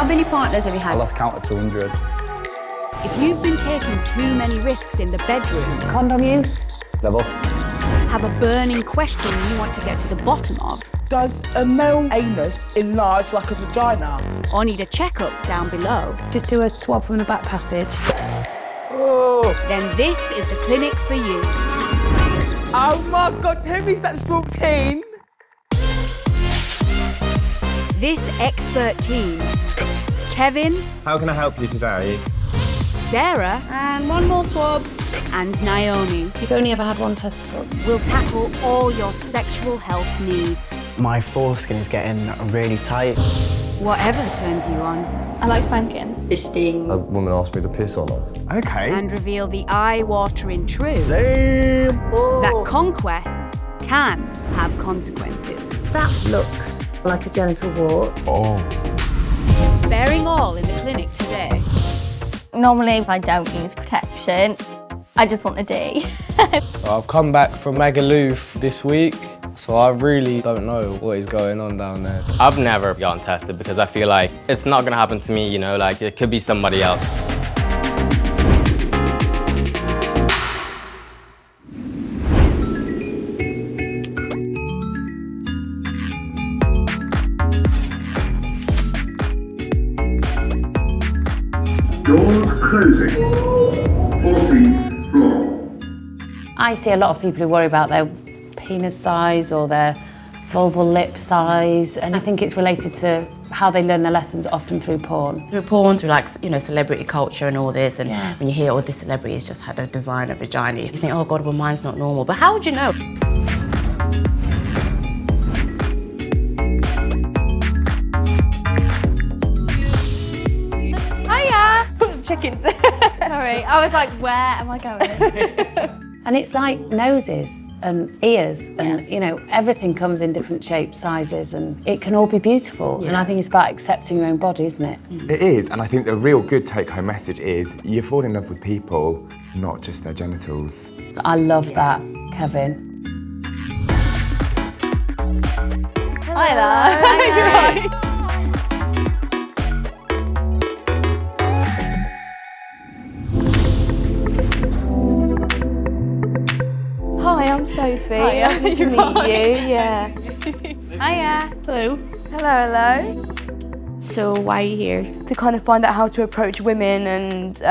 How many partners have you I had? lost count at 200. If you've been taking too many risks in the bedroom, Condom use? Level. have a burning question you want to get to the bottom of, Does a male anus enlarge like a vagina? or need a checkup down below, Just do a swab from the back passage. then this is the clinic for you. Oh my God, who is that small teen? This expert team, Kevin, How can I help you today? Sarah, and one more swab, and Naomi You've only ever had one testicle. will tackle all your sexual health needs. My foreskin is getting really tight. Whatever turns you on, I like spanking. Fisting. A woman asked me to piss on her. Okay. and reveal the eye-watering truth that conquests can have consequences. That looks like a genital wart. Oh. Bearing all in the clinic today. Normally, if I don't use protection, I just want the D. I've come back from Magaluf this week, so I really don't know what is going on down there. I've never gotten tested because I feel like it's not gonna happen to me, you know, like it could be somebody else. Doors closing. 14th floor. I see a lot of people who worry about their penis size or their vulval lip size, and I think it's related to how they learn their lessons, often through porn. Through porn, through like, you know, celebrity culture and all this, and Yeah. when you hear all this celebrities just had a designer vagina, you think, oh God, well mine's not normal. But how would you know? Hiya! Chickens. Sorry, I was like, where am I going? And it's like noses and ears and, you know, everything comes in different shapes, sizes, and it can all be beautiful. And I think it's about accepting your own body, isn't it? It is, and I think the real good take-home message is you fall in love with people, not just their genitals. I love that, Kevin. Hi. Hi, I'm Sophie. Nice to meet you. Yeah. Hiya. Hello. Hello. So why are you here? To kind of find out how to approach women and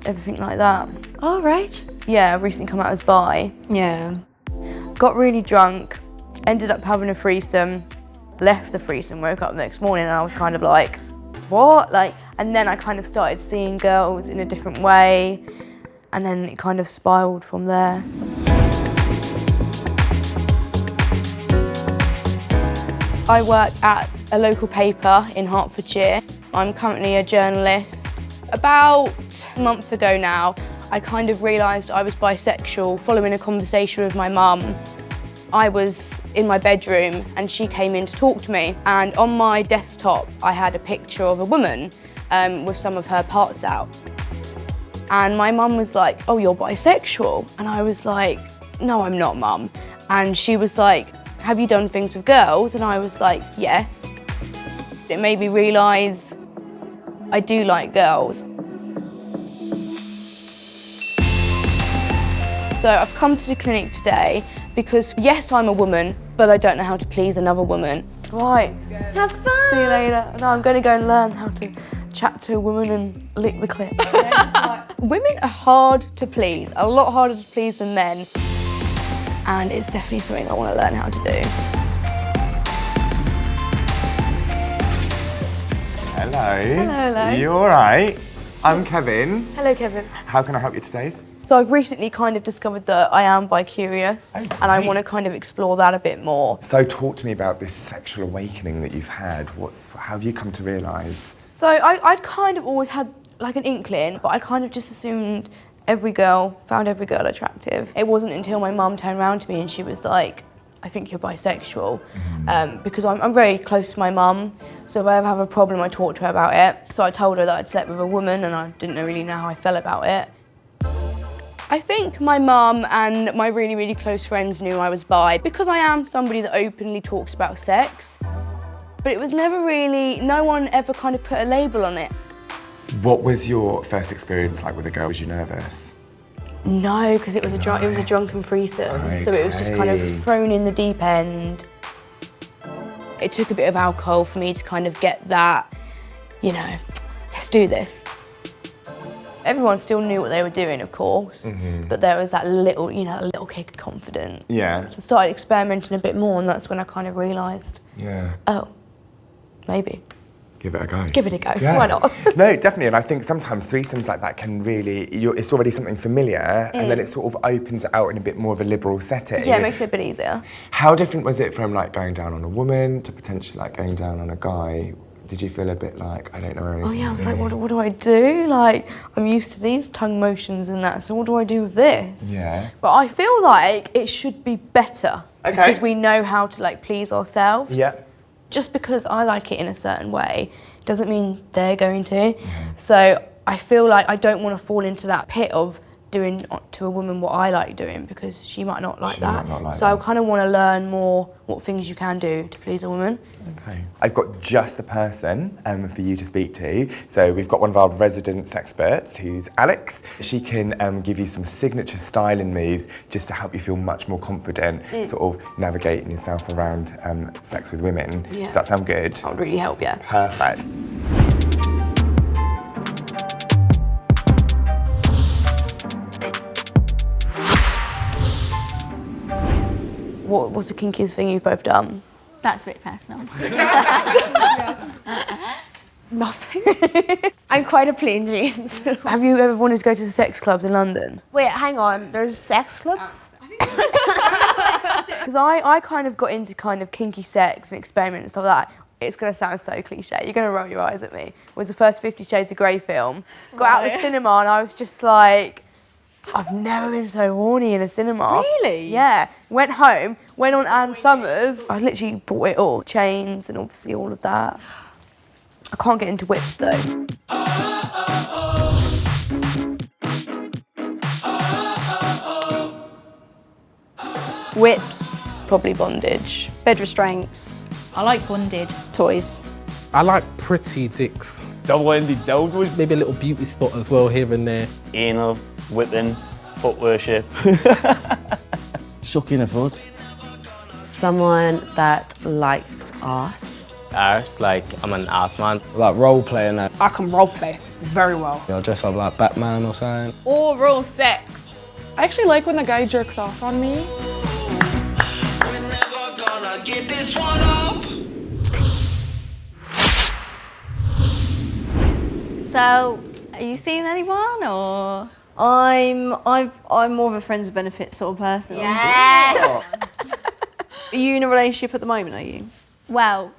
everything like that. All right. Yeah, I've recently come out as bi. Yeah. Got really drunk, ended up having a threesome, left the threesome, woke up the next morning and I was kind of like, what? Like, and then I kind of started seeing girls in a different way, and then it kind of spiraled from there. I work at a local paper in Hertfordshire. I'm currently a journalist. About a month ago now, I kind of realised I was bisexual following a conversation with my mum. I was in my bedroom and she came in to talk to me, and on my desktop I had a picture of a woman with some of her parts out. And my mum was like, oh, you're bisexual? And I was like, no, I'm not, Mum. And she was like, have you done things with girls? And I was like, yes. It made me realise I do like girls. So I've come to the clinic today because, yes, I'm a woman, but I don't know how to please another woman. Right, have fun. See you later. No, I'm going to go and learn how to chat to a woman and lick the clit. Women are hard to please, a lot harder to please than men. And it's definitely something I want to learn how to do. Hello. Hello. You all right? I'm Kevin. Hello, Kevin. How can I help you today? So I've recently kind of discovered that I am bi-curious, and I want to kind of explore that a bit more. So talk to me about this sexual awakening that you've had. How have you come to realise? So I'd kind of always had like an inkling, but I kind of just assumed found every girl attractive. It wasn't until my mum turned around to me and she was like, I think you're bisexual. Because I'm very close to my mum, so if I ever have a problem, I talk to her about it. So I told her that I'd slept with a woman and I didn't really know how I felt about it. I think my mum and my really, really close friends knew I was bi because I am somebody that openly talks about sex. but it was never really, no one ever kind of put a label on it. What was your first experience like with a girl? Was you nervous? No, because it was a drunken threesome, so it was just kind of thrown in the deep end. It took a bit of alcohol for me to kind of get that, you know, let's do this. Everyone still knew what they were doing, of course, but there was that little, you know, a little kick of confidence. Yeah. So I started experimenting a bit more, and that's when I kind of realised, oh, maybe. Give it a go. Give it a go, why not? No, definitely, and I think sometimes threesomes like that can really, it's already something familiar, and then it sort of opens it out in a bit more of a liberal setting. Yeah, it makes it a bit easier. How different was it from like going down on a woman to potentially like going down on a guy? Did you feel a bit like, I don't know anything? Oh yeah, I was like, what do I do? Like, I'm used to these tongue motions and that, so what do I do with this? Yeah. But I feel like it should be better. Okay. Because we know how to like please ourselves. Yeah. Just because I like it in a certain way doesn't mean they're going to. So I feel like I don't want to fall into that pit of doing to a woman what I like doing, because she might not like that. So I kind of want to learn more what things you can do to please a woman. Okay. I've got just the person for you to speak to. So we've got one of our resident experts, who's Alex. She can give you some signature styling moves just to help you feel much more confident, sort of navigating yourself around sex with women. Yeah. Does that sound good? That would really help, yeah. Perfect. What's the kinkiest thing you've both done? That's a bit personal. Nothing. I'm quite a plain Jane. So. Have you ever wanted to go to the sex clubs in London? Wait, hang on. There's sex clubs? Because I kind of got into kind of kinky sex and experiment and stuff like that. It's going to sound so cliche. You're going to roll your eyes at me. It was the first 50 Shades of Grey film. Got out of the cinema and I was just like, I've never been so horny in a cinema. Really? Yeah. Went home, went on Anne Summers. I literally bought it all. Chains and obviously all of that. I can't get into whips though. Whips. Probably bondage. Bed restraints. I like bonded. Toys. I like pretty dicks. Double-ended dildos. Maybe a little beauty spot as well here and there. Anal, whipping, foot worship. Sucking a foot. Someone that likes arse. Arse, like I'm an arse man. Like role playing that. I can role play very well. I'll dress up like Batman or something. Oral sex. I actually like when the guy jerks off on me. Get this one off. So, are you seeing anyone or? I'm more of a friends with benefits sort of person. Yes. Are you in a relationship at the moment, are you? Well,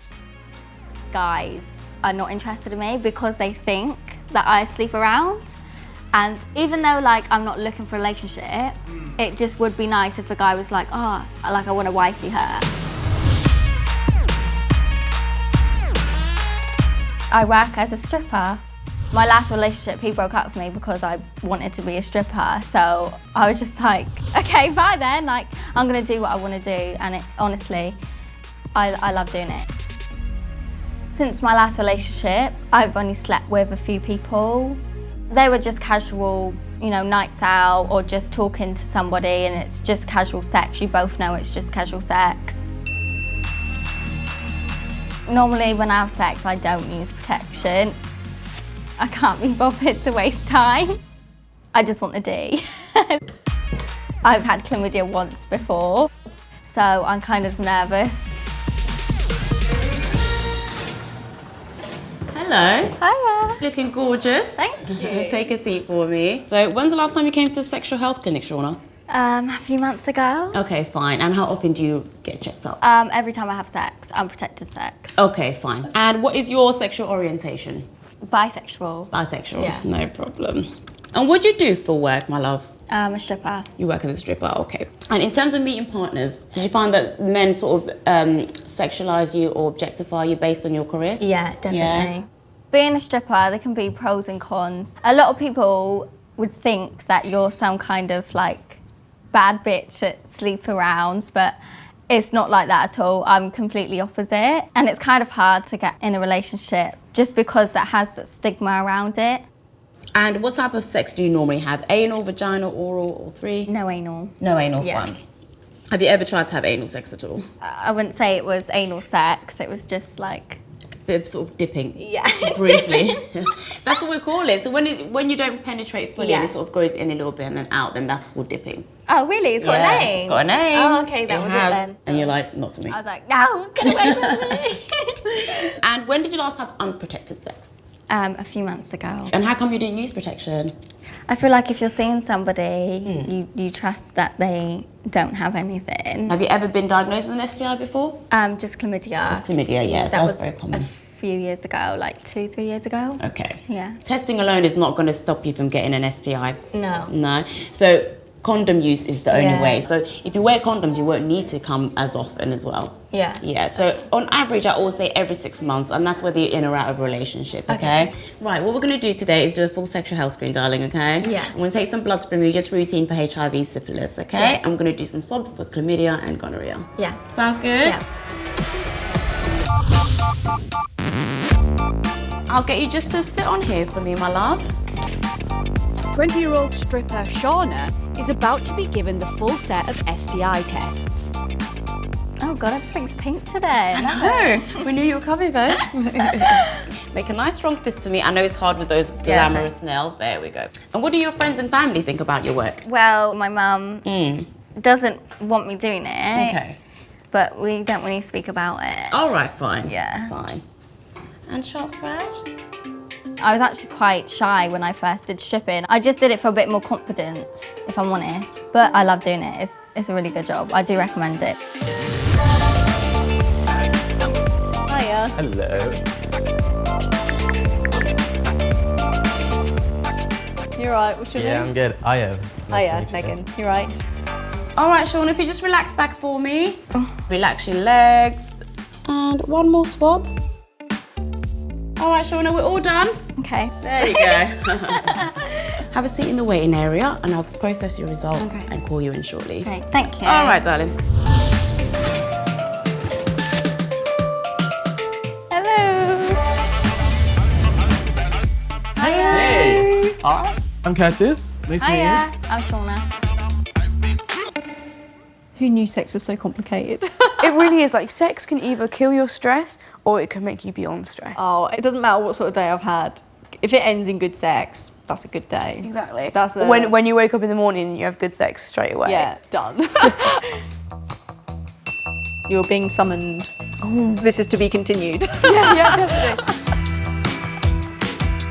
guys are not interested in me because they think that I sleep around. And even though like I'm not looking for a relationship, it just would be nice if a guy was like, oh, like I want to wifey her. I work as a stripper. My last relationship, he broke up with me because I wanted to be a stripper. So I was just like, okay, bye then. Like, I'm gonna do what I wanna do. And honestly, I love doing it. Since my last relationship, I've only slept with a few people. They were just casual, you know, nights out or just talking to somebody and it's just casual sex. You both know it's just casual sex. Normally when I have sex, I don't use protection. I can't be bothered to waste time. I just want the D. I've had chlamydia once before, so I'm kind of nervous. Hello. Hiya. Looking gorgeous. Thank you. Take a seat for me. So when's the last time you came to a sexual health clinic, Shauna? A few months ago. Okay, fine. And how often do you get checked up? Every time I have sex, unprotected sex. Okay, fine. And what is your sexual orientation? Bisexual. Bisexual, Yeah. No problem. And what do you do for work, my love? A stripper. You work as a stripper, okay. And in terms of meeting partners, did you find that men sort of sexualize you or objectify you based on your career? Yeah, definitely. Yeah. Being a stripper, there can be pros and cons. A lot of people would think that you're some kind of like bad bitch that sleep around, but It's not like that at all. I'm completely opposite. And it's kind of hard to get in a relationship just because that has that stigma around it. And what type of sex do you normally have? Anal, vaginal, oral, or three? No anal. No anal, Yeah. fun. Have you ever tried to have anal sex at all? I wouldn't say it was anal sex. It was just like... Bit of sort of dipping. Yeah. Briefly. That's what we call it. So when you don't penetrate fully and it sort of goes in a little bit and then out, then that's called dipping. Oh, really? It's got a name? It's got a name. Oh, okay, that was it then. And you're like, not for me. I was like, no, get away from me. And when did you last have unprotected sex? A few months ago. And how come you didn't use protection? I feel like if you're seeing somebody, you trust that they don't have anything. Have you ever been diagnosed with an STI before? Just chlamydia. Just chlamydia, yes, that that's was very common. A few years ago, like 2-3 years ago. Okay. Yeah. Testing alone is not going to stop you from getting an STI. No. No. So condom use is the only Yeah. way. So if you wear condoms, you won't need to come as often as well. Yeah. Yeah. So on average, I always say every 6 months, and that's whether you're in or out of a relationship. Okay. Right. What we're going to do today is do a full sexual health screen, darling. Okay. Yeah. I'm going to take some blood from you, just routine for HIV, syphilis. Okay. Yeah. I'm going to do some swabs for chlamydia and gonorrhea. Yeah. Sounds good. Yeah. I'll get you just to sit on here for me, my love. 20-year-old stripper Shauna is about to be given the full set of STI tests. Oh God, everything's pink today. No, we knew you were coming, babe. Make a nice strong fist for me. I know it's hard with those glamorous nails. There we go. And what do your friends and family think about your work? Well, my mum doesn't want me doing it. Okay. But we don't really speak about it. All right, fine. Yeah. Fine. And sharp scratch? I was actually quite shy when I first did stripping. I just did it for a bit more confidence, if I'm honest. But I love doing it. It's a really good job. I do recommend it. Hiya. Hello. You're right, what's your name? I'm good. Ayo. Hiya, Megan. You're right. All right, Shauna, if you just relax back for me. Relax your legs. And one more swab. All right, Shauna, we're all done. Okay. There you go. Have a seat in the waiting area and I'll process your results and call you in shortly. Okay, thank you. All right, darling. Hello. Hey. All right. I'm Curtis. Nice to meet you. Hiya. I'm Shauna. Who knew sex was so complicated? It really is. Like, sex can either kill your stress or it can make you beyond stress. Oh, it doesn't matter what sort of day I've had. If it ends in good sex, that's a good day. Exactly. That's a... When you wake up in the morning and you have good sex straight away. Yeah, done. You're being summoned. Oh. This is to be continued. Yeah, definitely.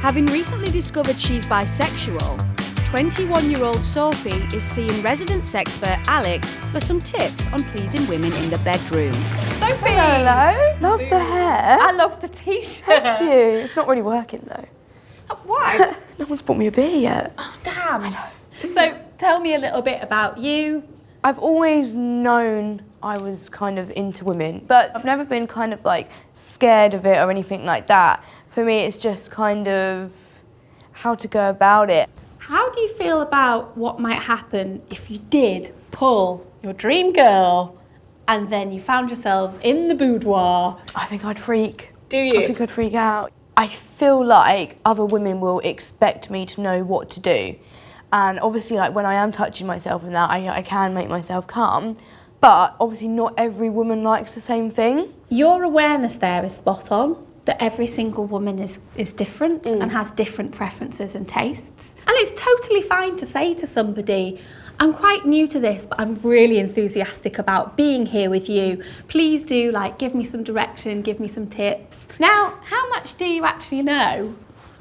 Having recently discovered she's bisexual, 21-year-old Sophie is seeing resident expert Alex for some tips on pleasing women in the bedroom. Sophie! Hello. Love the hair. I love the t-shirt. Thank you. It's not really working though. Why? No one's bought me a beer yet. Oh, damn. I know. So tell me a little bit about you. I've always known I was kind of into women, but I've never been kind of like scared of it or anything like that. For me, it's just kind of how to go about it. How do you feel about what might happen if you did pull your dream girl and then you found yourselves in the boudoir? I think I'd freak. Do you? I think I'd freak out. I feel like other women will expect me to know what to do. And obviously, like, when I am touching myself and that, I can make myself come. But obviously not every woman likes the same thing. Your awareness there is spot on, that every single woman is different and has different preferences and tastes. And it's totally fine to say to somebody, I'm quite new to this, but I'm really enthusiastic about being here with you. Please do, like, give me some direction, give me some tips. Now, how much do you actually know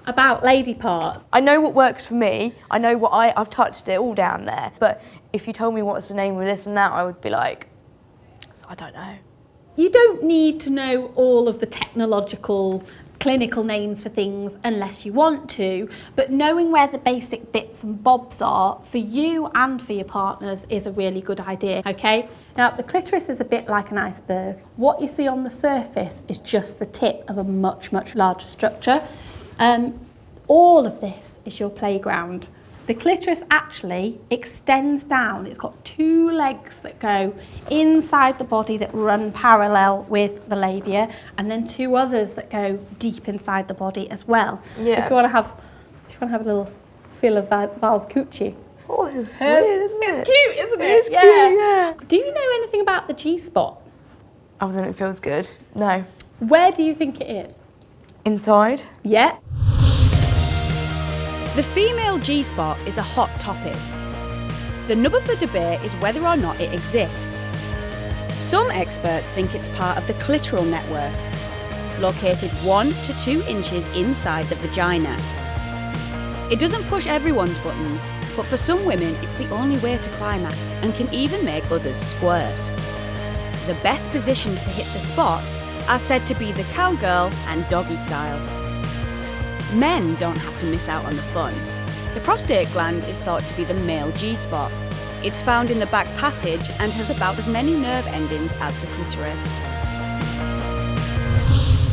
about lady parts? I know what works for me. I know what I've touched it all down there. But if you told me what's the name of this and that, I would be like, I don't know. You don't need to know all of the technological, clinical names for things unless you want to, but knowing where the basic bits and bobs are for you and for your partners is a really good idea, okay? Now, the clitoris is a bit like an iceberg. What you see on the surface is just the tip of a much, much larger structure. All of this is your playground. The clitoris actually extends down. It's got 2 legs that go inside the body that run parallel with the labia, and then 2 others that go deep inside the body as well. Yeah. If you want to have a little feel of Val's coochie. Oh, this is weird, isn't it? It's cute, isn't it? It is cute, yeah. Do you know anything about the G-spot? Other than it feels good. No. Where do you think it is? Inside? Yeah. The female G-spot is a hot topic. The nub of the debate is whether or not it exists. Some experts think it's part of the clitoral network, located 1 to 2 inches inside the vagina. It doesn't push everyone's buttons, but for some women it's the only way to climax and can even make others squirt. The best positions to hit the spot are said to be the cowgirl and doggy style. Men don't have to miss out on the fun. The prostate gland is thought to be the male G-spot. It's found in the back passage and has about as many nerve endings as the clitoris.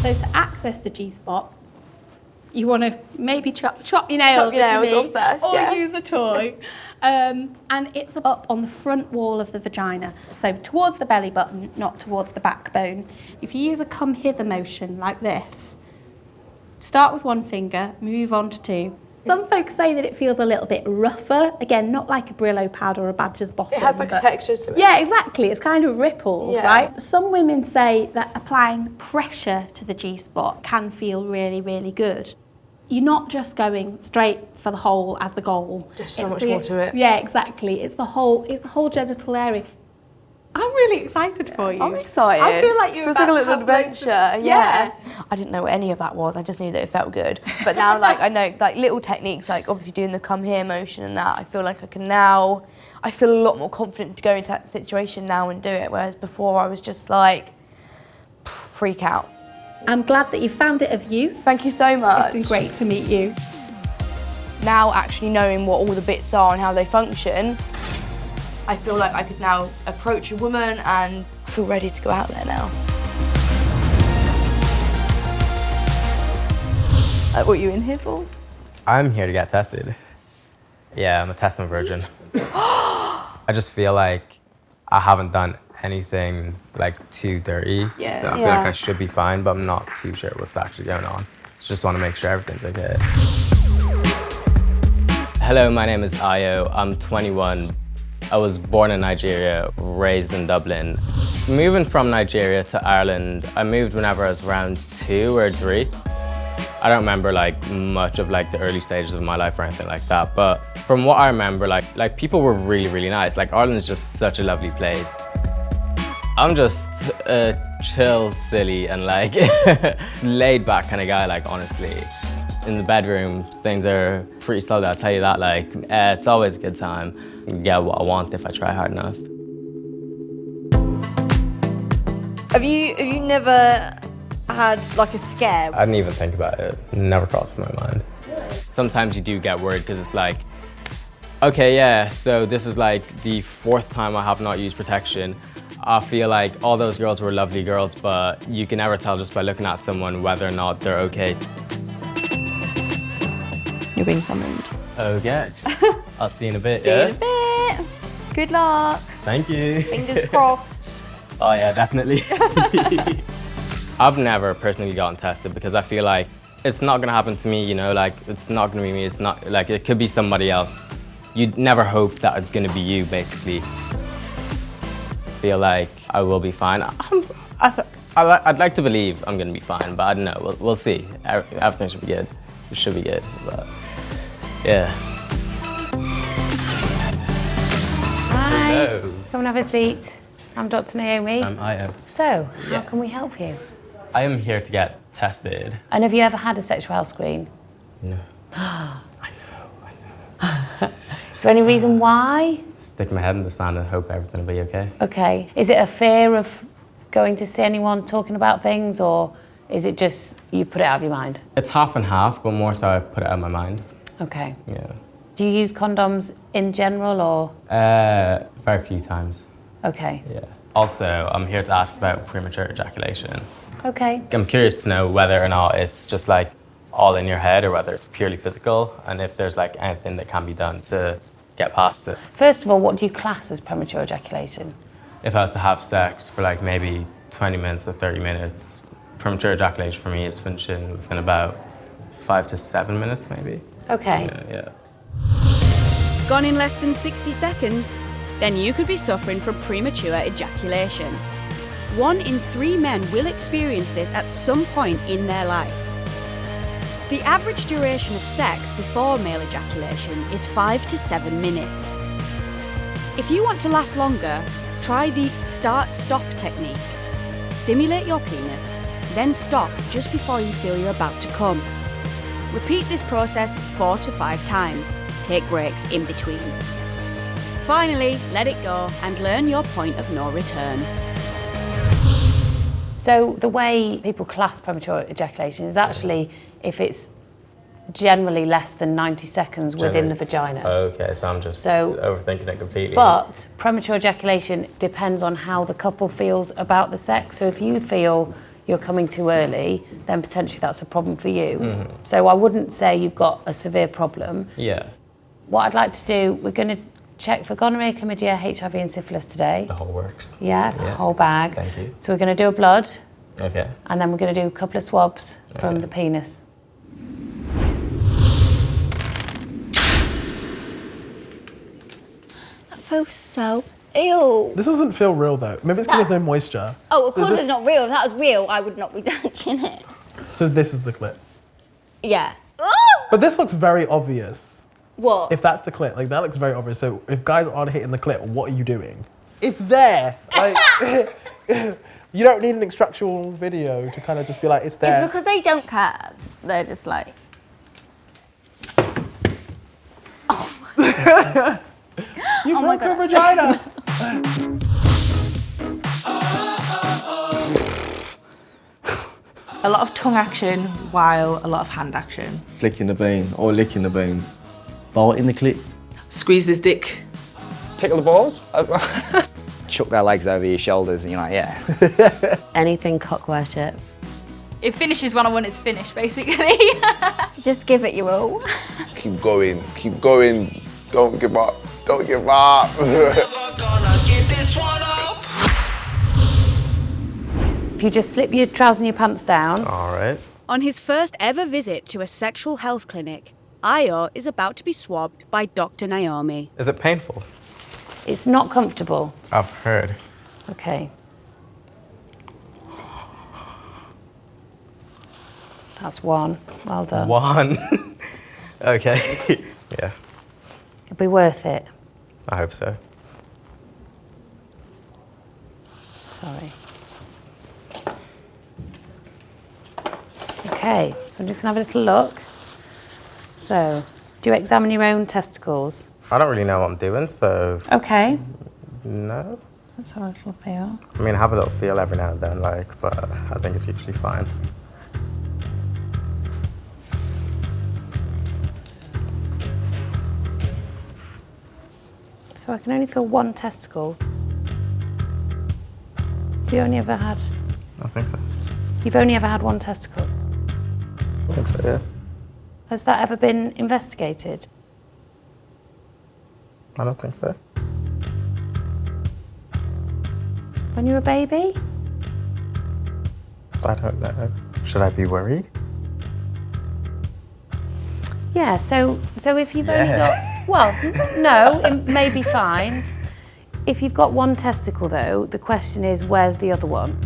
So to access the G-spot, you want to maybe chop your nails, off first, or yeah. use a toy. And it's up on the front wall of the vagina, so towards the belly button, not towards the backbone. If you use a come hither motion like this, start with 1 finger, move on to 2. Some folks say that it feels a little bit rougher, again, not like a Brillo pad or a badger's bottom. It has like a texture to it. Yeah, exactly. It's kind of ripples, Yeah. right? Some women say that applying pressure to the G-spot can feel really, really good. You're not just going straight for the hole as the goal. There's so much more to it. Yeah, exactly. It's the whole genital area. I'm really excited for you. I'm excited. I feel like you're Feels about like a to little have loads adventure. of- Yeah. I didn't know what any of that was. I just knew that it felt good. But now, like, I know, like, little techniques, like obviously doing the come here motion and that. I feel like I can now. I feel a lot more confident to go into that situation now and do it. Whereas before, I was just like, freak out. I'm glad that you found it of use. Thank you so much. It's been great to meet you. Now actually knowing what all the bits are and how they function, I feel like I could now approach a woman and I feel ready to go out there now. What are you in here for? I'm here to get tested. Yeah, I'm a testing virgin. I just feel like I haven't done anything like too dirty, Yeah. so I feel like I should be fine, but I'm not too sure what's actually going on. Just want to make sure everything's okay. Hello, my name is Ayo. I'm 21. I was born in Nigeria, raised in Dublin. Moving from Nigeria to Ireland, I moved whenever I was around 2 or 3. I don't remember like much of like the early stages of my life or anything like that, but from what I remember, like people were really, really nice. Like Ireland's just such a lovely place. I'm just a chill, silly, and like laid back kind of guy, like honestly. In the bedroom, things are pretty solid, I'll tell you that. Like, it's always a good time. I can get what I want if I try hard enough. Have you never had like a scare? I didn't even think about it. Never crossed my mind. Sometimes you do get worried because it's like, okay, yeah, so this is like the 4th time I have not used protection. I feel like all those girls were lovely girls, but you can never tell just by looking at someone whether or not they're okay. You're being summoned. Okay. I'll see you in a bit, See you yeah? in a bit. Good luck. Thank you. Fingers crossed. Oh yeah, definitely. I've never personally gotten tested because I feel like it's not gonna happen to me, you know, like it's not gonna be me, it's not, like it could be somebody else. You'd never hope that it's gonna be you, basically. I feel like I will be fine. I'd like to believe I'm gonna be fine, but I don't know, we'll see. Everything should be good. It should be good, but yeah. Hi. Hello. Come and have a seat. I'm Dr. Naomi. I'm Ayo. So, how can we help you? I am here to get tested. And have you ever had a sexual health screen? No. Is there any reason why? Stick my head in the sand and hope everything will be okay. Okay. Is it a fear of going to see anyone talking about things, or is it just you put it out of your mind? It's half and half, but more so I put it out of my mind. Okay. Yeah. Do you use condoms in general, or? Very few times. Okay. Yeah. Also, I'm here to ask about premature ejaculation. Okay. I'm curious to know whether or not it's just like all in your head or whether it's purely physical, and if there's like anything that can be done to get past it. First of all, what do you class as premature ejaculation? If I was to have sex for like maybe 20 minutes or 30 minutes, premature ejaculation for me is finishing within about 5 to 7 minutes maybe. Okay. Yeah. Gone in less than 60 seconds? Then you could be suffering from premature ejaculation. 1 in 3 men will experience this at some point in their life. The average duration of sex before male ejaculation is 5 to 7 minutes. If you want to last longer, try the start-stop technique. Stimulate your penis, then stop just before you feel you're about to come. Repeat this process 4 to 5 times. Take breaks in between. Finally, let it go and learn your point of no return. So the way people class premature ejaculation is actually if it's generally less than 90 seconds within the vagina. Okay, so I'm just overthinking it completely. But premature ejaculation depends on how the couple feels about the sex. So if you feel you're coming too early, then potentially that's a problem for you. So I wouldn't say you've got a severe problem. Yeah. What I'd like to do, we're going to check for gonorrhea, chlamydia, HIV and syphilis today. The whole works. Yeah, the whole bag. Thank you. So we're going to do a blood. Okay. And then we're going to do a couple of swabs from the penis. That feels so ew. This doesn't feel real though. Maybe it's because there's no moisture. Oh, of course it's not real. If that was real, I would not be touching it. So this is the clit. Yeah. But this looks very obvious. What? If that's the clit, like that looks very obvious. So if guys aren't hitting the clit, what are you doing? It's there. Like, you don't need an instructional video to kind of just be like, it's there. It's because they don't care. They're just like... You broke her vagina. A lot of tongue action while a lot of hand action. Flicking the bean or licking the bean. Biting the clit. Squeeze his dick. Tickle the balls. Chuck their legs over your shoulders and you're like, yeah. Anything cock worship. It finishes when I want it to finish, basically. Just give it your all. Keep going, don't give up, don't give up. If you just slip your trousers and your pants down. All right. On his first ever visit to a sexual health clinic, Ayo is about to be swabbed by Dr. Naomi. Is it painful? It's not comfortable. I've heard. Okay. That's 1. Well done. 1. Okay. Yeah. It'll be worth it. I hope so. Sorry. Okay, so I'm just gonna have a little look. So, do you examine your own testicles? I don't really know what I'm doing, so... Okay. No. Let's have a little feel. I mean, I have a little feel every now and then, like, but I think it's usually fine. So I can only feel 1 testicle. Have you only ever had... I think so. You've only ever had 1 testicle? I think so, yeah. Has that ever been investigated? I don't think so. When you were a baby? I don't know. Should I be worried? Yeah, so if you've only got... Well, no, it may be fine. If you've got 1 testicle, though, the question is, where's the other one?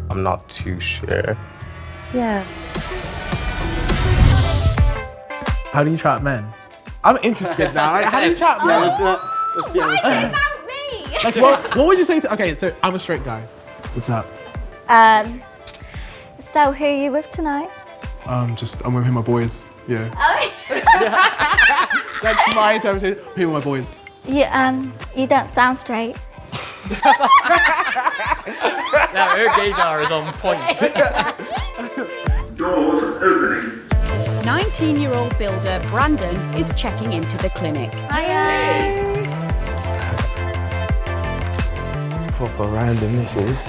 I'm not too sure. Yeah. How do you chat men? I'm interested now. Like, how do you chat men? Let's see how this goes. About me. Like, what would you say to... Okay, so I'm a straight guy. What's up? So who are you with tonight? I'm with my boys. Yeah. Oh. That's my interpretation. Who are my boys? You don't sound straight. Now her gaydar is on point. Doors opening. 19-year-old builder Brandon is checking into the clinic. Hiya. Proper random this is.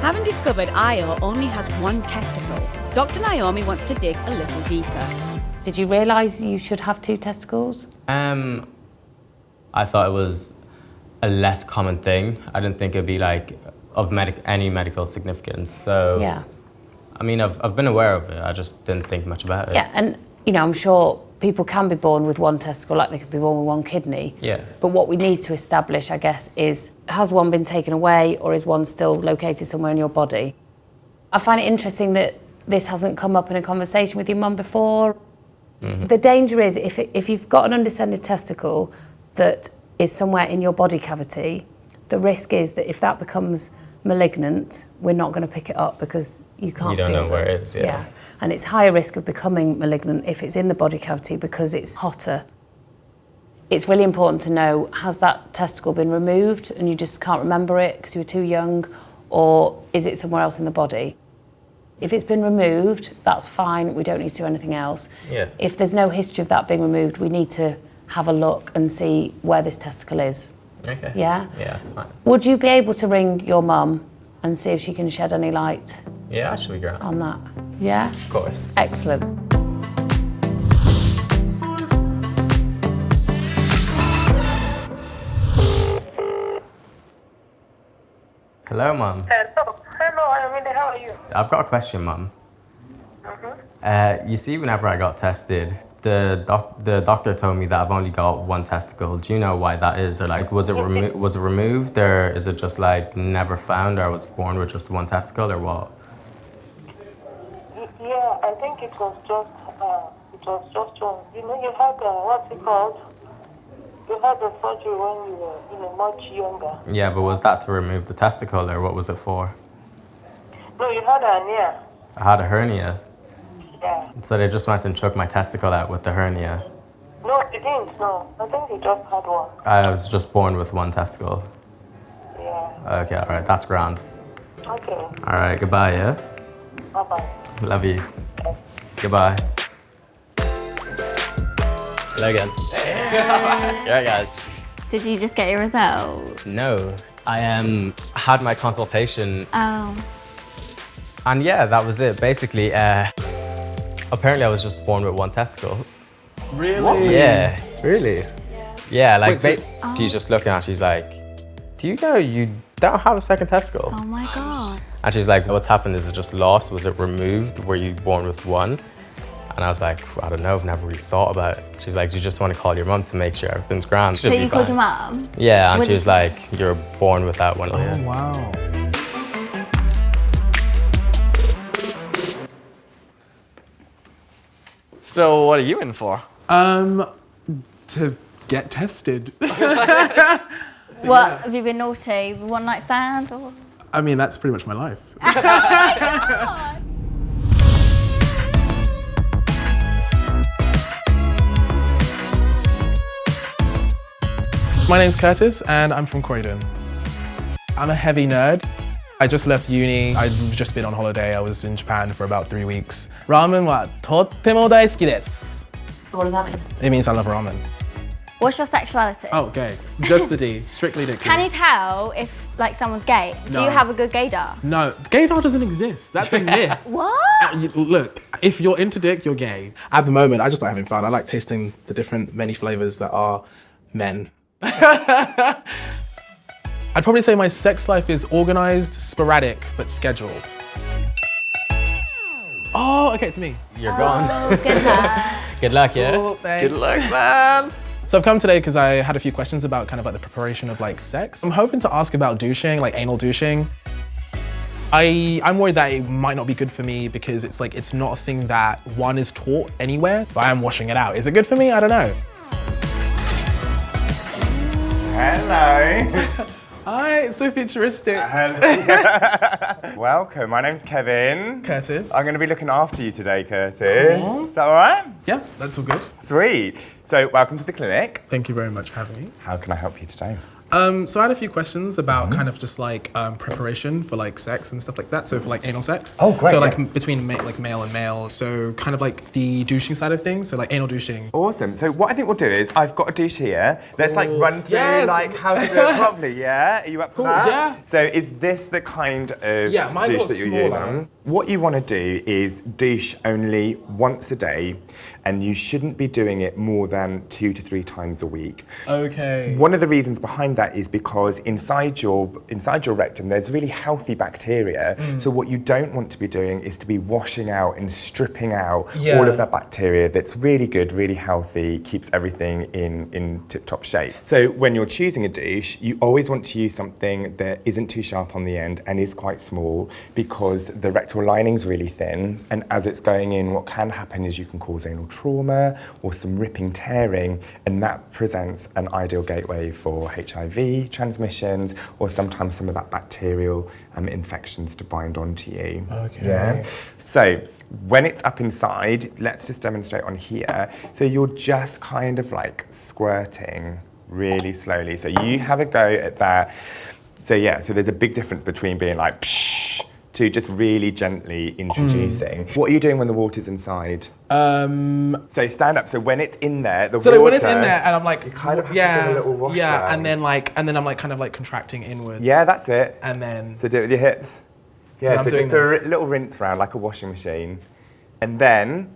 Having discovered Ayo only has one testicle, Dr. Naomi wants to dig a little deeper. Did you realise you should have 2 testicles? I thought it was a less common thing. I didn't think it'd be like of any medical significance. So Yeah. I mean, I've been aware of it. I just didn't think much about it. Yeah, and I'm sure people can be born with 1 testicle, like they could be born with 1 kidney. Yeah. But what we need to establish, I guess, is has 1 been taken away, or is 1 still located somewhere in your body? I find it interesting that this hasn't come up in a conversation with your mum before. Mm-hmm. The danger is if you've got an undescended testicle that is somewhere in your body cavity, the risk is that if that becomes malignant, we're not going to pick it up because you can't feel You don't know them. where it is, yeah. And it's higher risk of becoming malignant if it's in the body cavity because it's hotter. It's really important to know, has that testicle been removed and you just can't remember it because you were too young, or is it somewhere else in the body? If it's been removed, that's fine, we don't need to do anything else. Yeah. If there's no history of that being removed, we need to have a look and see where this testicle is. Okay. Yeah? Yeah, that's fine. Would you be able to ring your mum and see if she can shed any light Yeah, that should be great. on that? Yeah? Of course. Excellent. Hello, Mum. Hello, Ayomide, how are you? I've got a question, Mum. You see, whenever I got tested, the doctor told me that I've only got 1 testicle. Do you know why that is? Or like, was it removed, or is it just like never found, or I was born with just 1 testicle, or what? Yeah, I think it was just one. You know, you had what's it called? You had the surgery when you were, much younger. Yeah, but was that to remove the testicle, or what was it for? No, you had a hernia. I had a hernia. Yeah. So they just went and took my testicle out with the hernia. No, you didn't. No, I think you just had 1. I was just born with 1 testicle. Yeah. Okay, all right, that's grand. Okay. All right, goodbye, yeah? Bye-bye. Love you. Goodbye. Hello again. Yeah, guys. Did you just get your result? No, I had my consultation, Oh. and yeah, that was it. Basically, apparently I was just born with 1 testicle. Really? What? Yeah. Really? Yeah, like Wait, so- she's just looking at. She's like, "Do you know you don't have a 2nd testicle?" Oh my God. And she's like, "What's happened? Is it just lost? Was it removed? Were you born with 1?" And I was like, "I don't know. I've never really thought about it." She's like, "You just want to call your mum to make sure everything's grand." So you called your mum? Yeah, and What did she's she- like, "You're born with that 1." Oh, wow. So what are you in for? To get tested. What, have you been naughty? 1 night stand or? I mean, that's pretty much my life. My name's Curtis and I'm from Croydon. I'm a heavy nerd. I just left uni. I've just been on holiday. I was in Japan for about 3 weeks. Ramen wa tottemo daisuki desu. What does that mean? It means I love ramen. What's your sexuality? Oh, gay. Just the D. Strictly dick. Can you tell if someone's gay? Do No. you have a good gaydar? No, gaydar doesn't exist. That's a myth. What? Look, if you're into dick, you're gay. At the moment, I just like having fun. I like tasting the different many flavors that are men. I'd probably say my sex life is organized, sporadic, but scheduled. Oh, okay, it's me. You're gone. Good luck. Good luck, yeah? Cool, thanks. Good luck, man. So I've come today because I had a few questions about kind of like the preparation of like sex. I'm hoping to ask about douching, like anal douching. I'm worried that it might not be good for me because it's not a thing that one is taught anywhere, but I am washing it out. Is it good for me? I don't know. Hello. Hi, it's so futuristic. Welcome, my name's Kevin. Curtis. I'm going to be looking after you today, Curtis. Cool. Is that all right? Yeah, that's all good. Sweet. So, welcome to the clinic. Thank you very much for having me. How can I help you today? So I had a few questions about kind of just like preparation for like sex and stuff like that. So for like anal sex. Oh, great. So like between like male and male. So kind of like the douching side of things. So like anal douching. Awesome. So what I think we'll do is I've got a douche here. Let's like run through like how to do it properly. Yeah. Are you up for that? Yeah. So is this the kind of douche that you're using? What you want to do is douche only once a day, and you shouldn't be doing it more than 2 to 3 times a week. Okay. One of the reasons behind that is because inside your rectum there's really healthy bacteria. So what you don't want to be doing is to be washing out and stripping out all of that bacteria that's really good, really healthy, keeps everything in tip-top shape. So when you're choosing a douche, you always want to use something that isn't too sharp on the end and is quite small, because the rectal lining's really thin, and as it's going in, what can happen is you can cause anal trauma or some ripping, tearing, and that presents an ideal gateway for HIV transmissions, or sometimes some of that bacterial infections to bind onto you. Okay. Yeah. So when it's up inside, let's just demonstrate on here. So you're just kind of like squirting really slowly. So you have a go at that. So yeah, so there's a big difference between being like psh to just really gently introducing. What are you doing when the water's inside? So stand up. So when it's in there, the water. So when it's in there, and I'm like, you kind of have to do a little wash around. and then I'm like kind of like contracting inwards. Yeah, that's it. And then. So do it with your hips. Yeah, so doing just a little rinse round like a washing machine, and then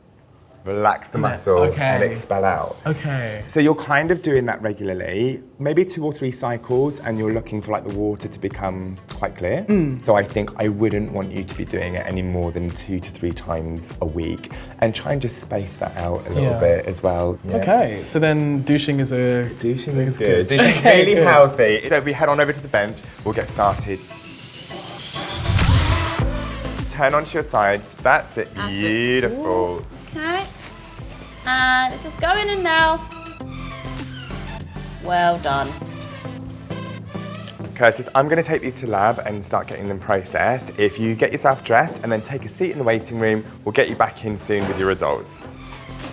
relax the muscle and expel out. Okay. So you're kind of doing that regularly, maybe 2 or 3 cycles, and you're looking for like the water to become quite clear. So I think I wouldn't want you to be doing it any more than 2 to 3 times a week, and try and just space that out a little bit as well. Yeah. Okay, so then douching is good. Douching is really healthy. So if we head on over to the bench, we'll get started. Turn onto your sides. That's it. Beautiful. Okay. And it's just going in now. Well done. Curtis, I'm going to take these to lab and start getting them processed. If you get yourself dressed and then take a seat in the waiting room, we'll get you back in soon with your results.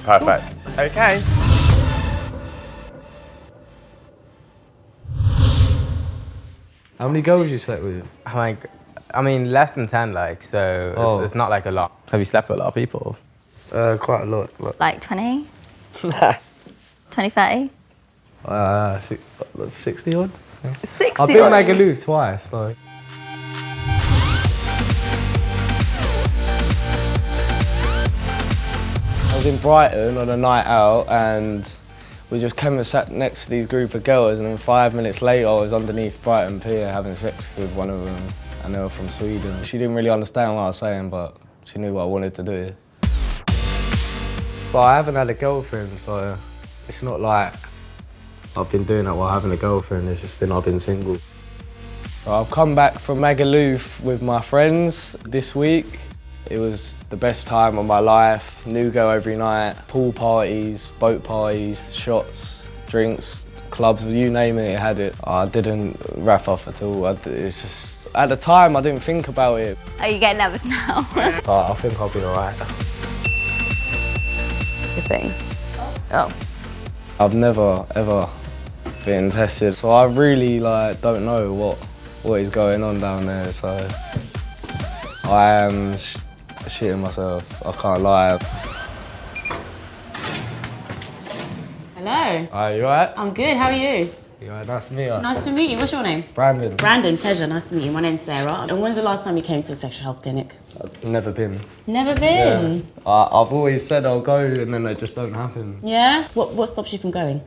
Perfect. Okay. How many girls you slept with? Like, I mean, less than 10, like, so it's not like a lot. Have you slept with a lot of people? Quite a lot. Like 20? 20, 30? 60 odd. 60 I've been Magaluf twice, like. I was in Brighton on a night out, and we just came and sat next to these group of girls, and then 5 minutes later I was underneath Brighton Pier having sex with one of them, and they were from Sweden. She didn't really understand what I was saying, but she knew what I wanted to do. But I haven't had a girlfriend, so it's not like I've been doing that while having a girlfriend, it's just been I've been single. I've come back from Magaluf with my friends this week. It was the best time of my life. New girl every night, pool parties, boat parties, shots, drinks, clubs, you name it, it had it. I didn't wrap up at all. It's just, at the time I didn't think about it. Are you getting nervous now? But I think I'll be alright. Good thing. Oh. I've never ever been tested, so I really don't know what is going on down there. So I am shitting myself. I can't lie. Hello. Are you alright? I'm good. How are you? You alright? Nice to meet you. Nice to meet you. What's your name? Brandon. Brandon. Pleasure. Nice to meet you. My name's Sarah. And when's the last time you came to a sexual health clinic? I've never been. Never been? Yeah. I've always said I'll go, and then they just don't happen. Yeah? What stops you from going?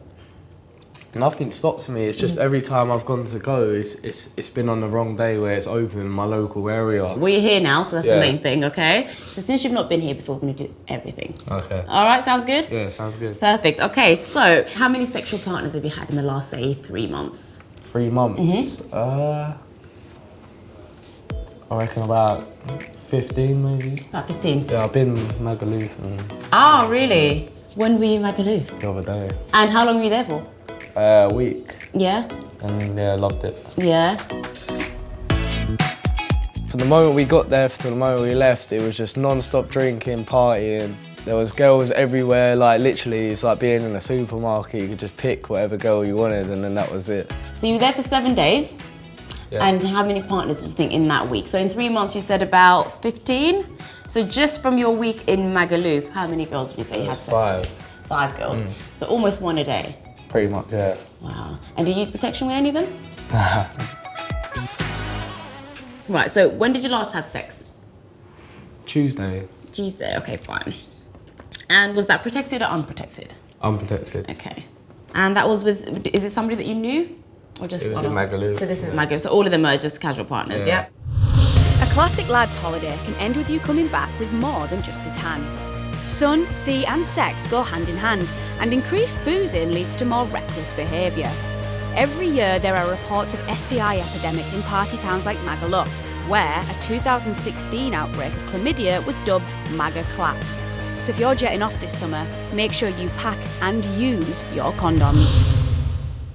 Nothing stops me. It's just every time I've gone to go, it's been on the wrong day where it's open in my local area. Well, you're here now, so that's the main thing, okay? So since you've not been here before, we're going to do everything. Okay. All right, sounds good? Yeah, sounds good. Perfect. Okay, so how many sexual partners have you had in the last, say, 3 months? 3 months? I reckon about 15 maybe. About 15? Yeah, I've been Magaluf. Oh, really? When were you in Magaluf? The other day. And how long were you there for? A week. Yeah? And yeah, I loved it. Yeah? From the moment we got there to the moment we left, it was just non-stop drinking, partying. There was girls everywhere, like literally, it's like being in a supermarket. You could just pick whatever girl you wanted, and then that was it. So you were there for 7 days. Yeah. And how many partners do you think in that week? So in 3 months, you said about 15. So just from your week in Magaluf, how many girls would you say you had sex with? 5 girls. So almost 1 a day. Pretty much, yeah. Wow. And do you use protection with any of them? Right, so when did you last have sex? Tuesday. Tuesday, okay, fine. And was that protected or unprotected? Unprotected. Okay. And that was with, is it somebody that you knew? Or just It was one in of- Magaluf. So this is Magaluf. So all of them are just casual partners, yeah? A classic lads holiday can end with you coming back with more than just a tan. Sun, sea and sex go hand in hand, and increased boozing leads to more reckless behaviour. Every year there are reports of STI epidemics in party towns like Magaluf, where a 2016 outbreak of chlamydia was dubbed Maga Clap. So if you're jetting off this summer, make sure you pack and use your condoms.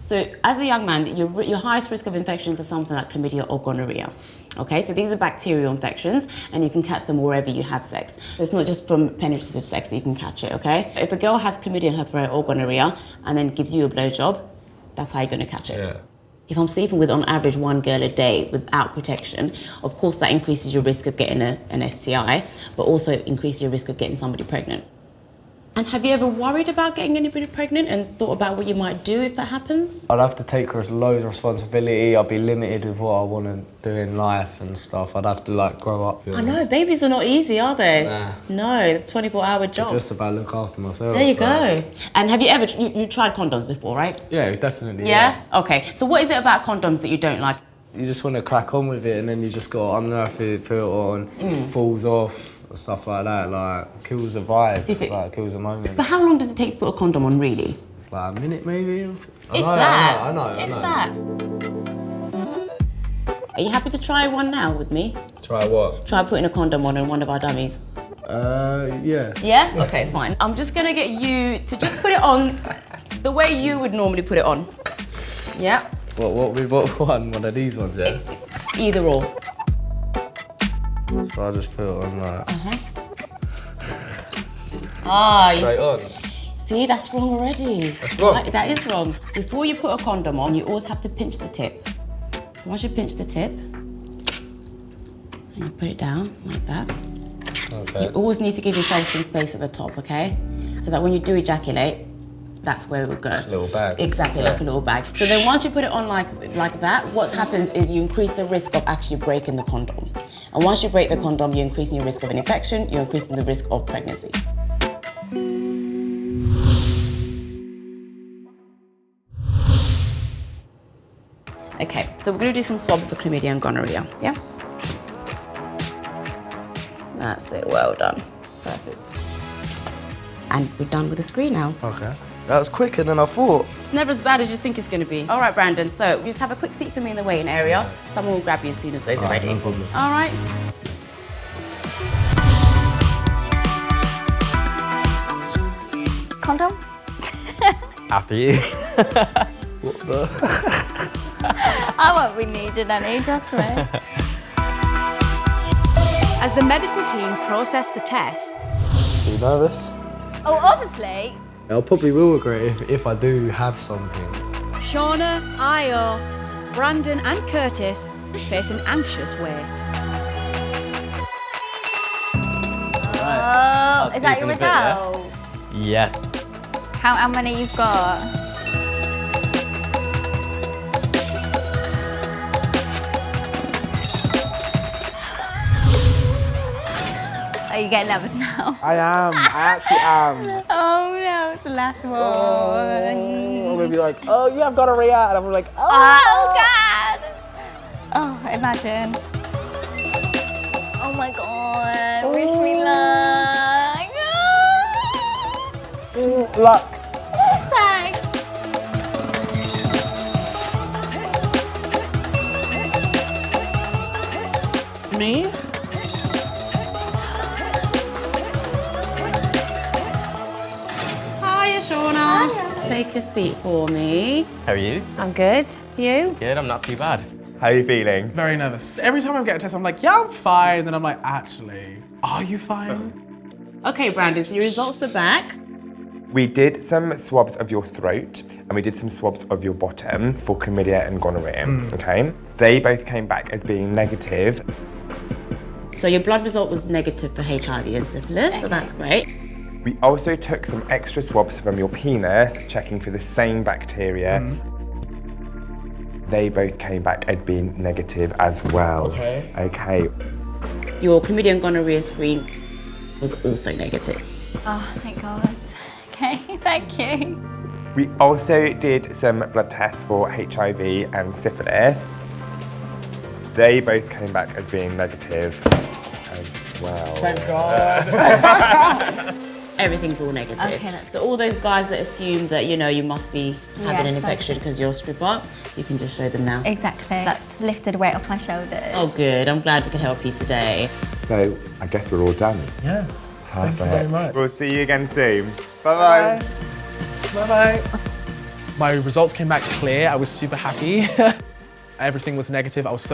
So as a young man, your highest risk of infection for something like chlamydia or gonorrhea. Okay, so these are bacterial infections and you can catch them wherever you have sex. So it's not just from penetrative sex that you can catch it, okay? If a girl has chlamydia in her throat or gonorrhea and then gives you a blowjob, that's how you're gonna catch it. Yeah. If I'm sleeping with on average 1 girl a day without protection, of course that increases your risk of getting an STI, but also increases your risk of getting somebody pregnant. And have you ever worried about getting anybody pregnant and thought about what you might do if that happens? I'd have to take loads of responsibility. I'd be limited with what I want to do in life and stuff. I'd have to like grow up. I know, babies are not easy, are they? Nah. No, 24-hour job. Just about look after myself. There you go. And have you ever, you tried condoms before, right? Yeah, definitely. Yeah? Okay, so what is it about condoms that you don't like? You just want to crack on with it and then you just got to unearth it, put it on, falls off, stuff like that. Like, kills the vibe, like, kills the moment. But how long does it take to put a condom on, really? Like a minute, maybe? I know. Are you happy to try one now with me? Try what? Try putting a condom on one of our dummies. Yeah. Yeah? Okay, fine. I'm just gonna get you to just put it on the way you would normally put it on. Yeah? What one? One of these ones, yeah? Either or. So I just put it on like... Straight on. See, that's wrong already. That's wrong? Right, that is wrong. Before you put a condom on, you always have to pinch the tip. So once you pinch the tip, and you put it down like that. Okay. You always need to give yourself some space at the top, okay? So that when you do ejaculate, that's where it will go. Like a little bag. Exactly, like a little bag. So then once you put it on like that, what happens is you increase the risk of actually breaking the condom. And once you break the condom, you're increasing your risk of an infection, you're increasing the risk of pregnancy. Okay, so we're gonna do some swabs for chlamydia and gonorrhea, yeah? That's it, well done. Perfect. And we're done with the screen now. Okay. That was quicker than I thought. It's never as bad as you think it's gonna be. All right, Brandon, so just have a quick seat for me in the waiting area. Someone will grab you as soon as those are ready. No problem. All right. Condom? After you. What the? I won't be needing any, trust me. As the medical team process the tests... Are you nervous? Oh, obviously. I probably will regret it if I do have something. Shauna, Ayo, Brandon and Curtis face an anxious wait. Oh, is that your result? Yes. Count how many you've got. Are you getting nervous now? I am. I actually am. Oh no, it's the last one. I'm gonna be like, oh, you have gonorrhea, and I'm like, Oh God! Oh, imagine. Oh my God! Wish me luck. Luck. Thanks. It's me. Hiya, Shauna. Hiya. Take a seat for me. How are you? I'm good. You? Good, I'm not too bad. How are you feeling? Very nervous. Every time I get a test, I'm like, yeah, I'm fine. Then I'm like, actually, are you fine? Okay, Brandon, so your results are back. We did some swabs of your throat and we did some swabs of your bottom for chlamydia and gonorrhea, okay? They both came back as being negative. So your blood result was negative for HIV and syphilis, so that's great. We also took some extra swabs from your penis, checking for the same bacteria. They both came back as being negative as well. Okay. Your chlamydia and gonorrhea screen was also negative. Oh, thank God. Okay, thank you. We also did some blood tests for HIV and syphilis. They both came back as being negative as well. Thank God. Everything's all negative. Okay, so all those guys that assume that, you know, you must be having an infection because you're a stripper, you can just show them now. Exactly. That's lifted weight off my shoulders. Oh, good. I'm glad we could help you today. So I guess we're all done. Yes. Perfect. Thank you very much. We'll see you again soon. Bye-bye. Bye-bye. My results came back clear. I was super happy. Everything was negative. I was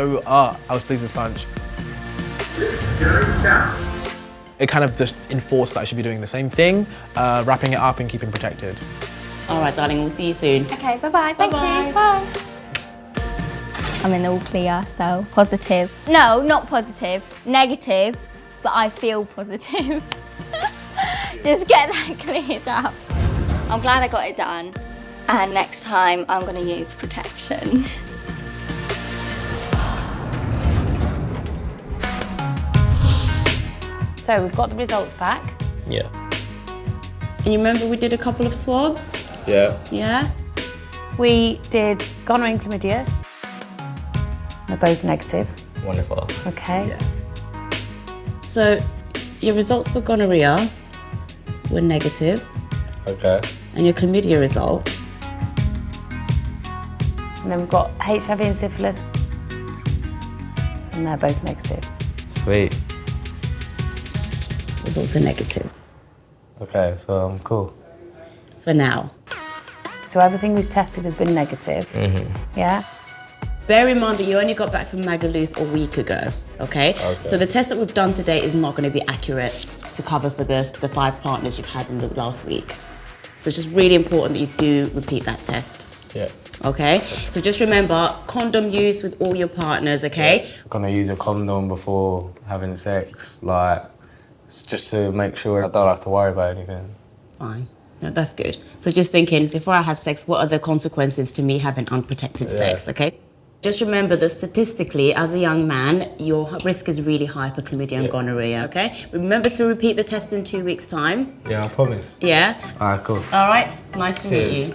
pleased as punch. It kind of just enforced that I should be doing the same thing, wrapping it up and keeping protected. All right, darling, we'll see you soon. Okay, bye-bye. Thank you. Bye. I'm in the all clear, so positive. No, not positive. Negative, but I feel positive. Just get that cleared up. I'm glad I got it done. And next time, I'm going to use protection. So we've got the results back. Yeah. And you remember we did a couple of swabs? Yeah. Yeah? We did gonorrhea and chlamydia. They're both negative. Wonderful. Okay. Yes. So your results for gonorrhea were negative. Okay. And your chlamydia result. And then we've got HIV and syphilis. And they're both negative. Sweet. Was also negative. Okay, so I'm cool. For now. So everything we've tested has been negative. Yeah? Bear in mind that you only got back from Magaluf a week ago, okay? So the test that we've done today is not going to be accurate to cover for the 5 partners you've had in the last week. So it's just really important that you do repeat that test. Yeah. Okay? So just remember, condom use with all your partners, okay? Yeah. I'm gonna use a condom before having sex, like, it's just to make sure I don't have to worry about anything. Fine. No, that's good. So just thinking, before I have sex, what are the consequences to me having unprotected sex, okay? Just remember that statistically, as a young man, your risk is really high for chlamydia and gonorrhea, okay? Remember to repeat the test in 2 weeks' time. Yeah, I promise. Yeah? Alright, cool. All right, nice to meet you.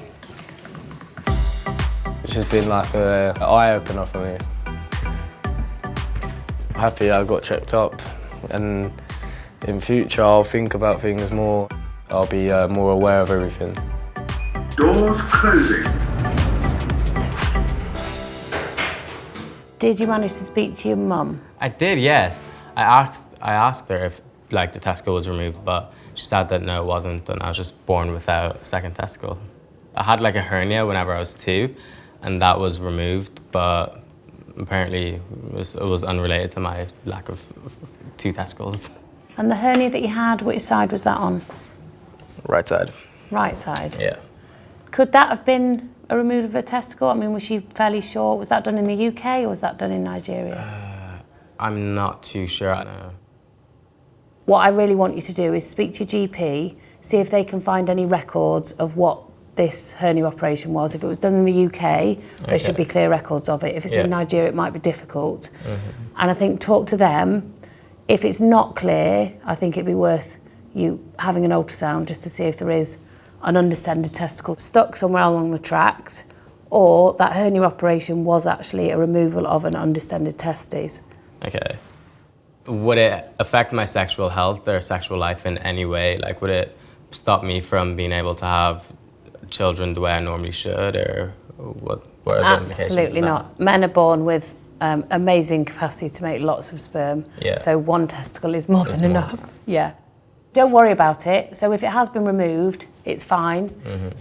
It's just been like an eye-opener for me. I'm happy I got checked up, and in future I'll think about things more. I'll be more aware of everything. Doors closing. Did you manage to speak to your mum? I did, yes. I asked her if like the testicle was removed, but she said that no, it wasn't, and I was just born without a second testicle. I had like a hernia whenever I was 2, and that was removed, but apparently it was unrelated to my lack of 2 testicles. And the hernia that you had, which side was that on? Right side. Right side? Yeah. Could that have been a removal of a testicle? I mean, was she fairly short? Was that done in the UK or was that done in Nigeria? I'm not too sure. No. What I really want you to do is speak to your GP, see if they can find any records of what this hernia operation was. If it was done in the UK, there should be clear records of it. If it's in Nigeria, it might be difficult. And I think talk to them. If it's not clear, I think it'd be worth you having an ultrasound just to see if there is an undistended testicle stuck somewhere along the tract, or that hernia operation was actually a removal of an undistended testes. Okay. Would it affect my sexual health or sexual life in any way? Like, would it stop me from being able to have children the way I normally should, or what are the implications of that? Absolutely not. Men are born with amazing capacity to make lots of sperm. Yeah. So 1 testicle is more than enough. Yeah. Don't worry about it. So if it has been removed, it's fine.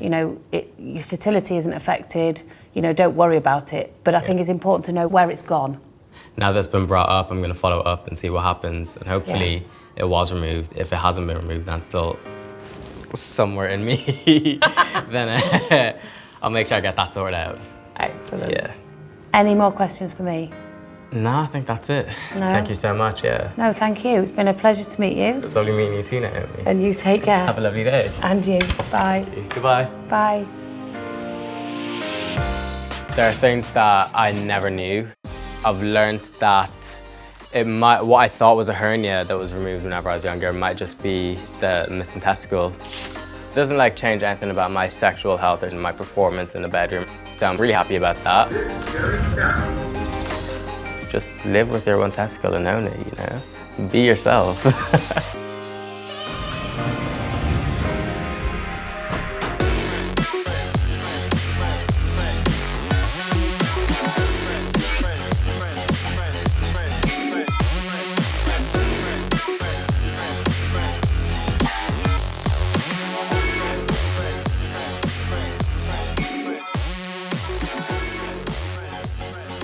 You know, your fertility isn't affected. You know, don't worry about it. But I think it's important to know where it's gone. Now that's been brought up, I'm going to follow up and see what happens, and hopefully it was removed. If it hasn't been removed, then still somewhere in me, then I'll make sure I get that sorted out. Excellent. Yeah. Any more questions for me? No, I think that's it. No? Thank you so much, yeah. No, thank you. It's been a pleasure to meet you. It's lovely meeting you too, Naomi. And you take care. Have a lovely day. And you. Bye. Goodbye. Bye. There are things that I never knew. I've learned that what I thought was a hernia that was removed whenever I was younger might just be the missing testicle. It doesn't like change anything about my sexual health or my performance in the bedroom. So I'm really happy about that. Just live with your one testicle and own it, you know? Be yourself.